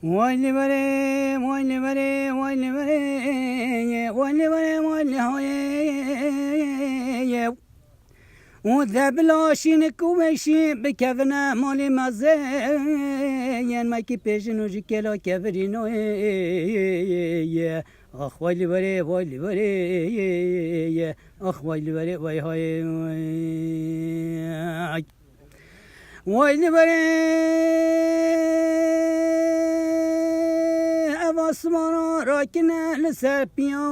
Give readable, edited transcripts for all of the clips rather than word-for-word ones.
وایلی بره وایلی بره وایلی بره وایلی بره وایلی های و دبلاشین کوشی بکفنه مالی مزه ین مکی پیشنو جی کلا کفرینو آخ وایلی بره وایلی بره آخ وایلی بره وای های وایلی بره آسمان را کنه لسر پیایا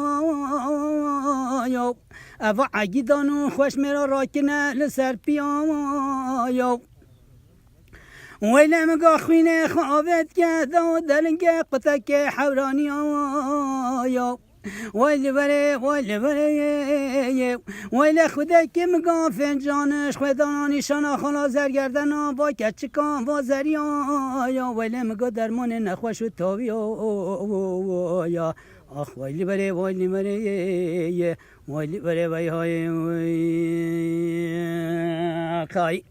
او عگیدانو خوش میرا را کنه لسر پیایا ویلم گا خوینه خوابت که دو دلنگه قطک حورانی آیا ویلی بره ویلی بره ویلی خوده که مگا فنجانش خودانا نیشانا خلا زرگردنا با کچکان با زریا ویلی مگا درمان نخوش و تاوی یا آخ ویلی بره ویلی بره ویلی بره وی های کای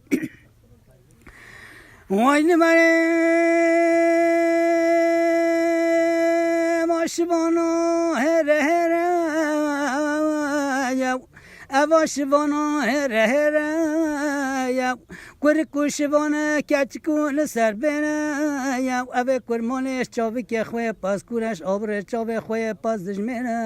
ویلی بره شبانا هره هره یا اوا شبانا هره هره یا کرکو شبانا کچکو لسر بره یا اوه کرمانش چاوی که خواه پاس کورش آبره چاوی خواه پاس دجمره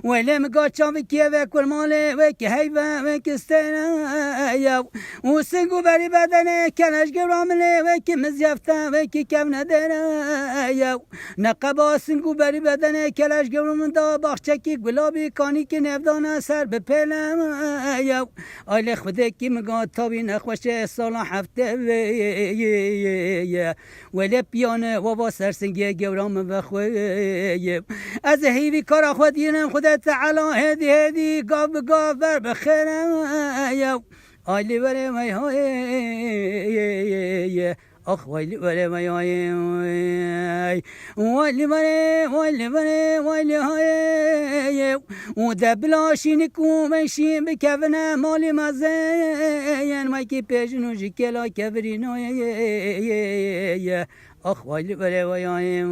ویلی مگا چاوی که اوه کرمانه و که حیوه و که ستره یا و سنگو بری بدنه کنش گرامله و که مزیفته و که کم نداره یا نقبا سنگو بری بدنه کلش گرام دا باخچکی گلابی کانی که نفدانه سر بپلم یا آیل خوده کی مگا تابی نخوشه سالا هفته ولی پیانه و با سرسنگی گرام بخواه از هیوی کارا خود اینم خود تعالی هدی گاف بگاف بر بخیرم یا آیلی بره می های آخ ویلی بره وی های ویلی بره ویلی بره ویلی های و دبلاشین کومشین بکفنه مالی مزه ین مکی پیشنو جی کلا کفرینو آخ ویلی بره وی های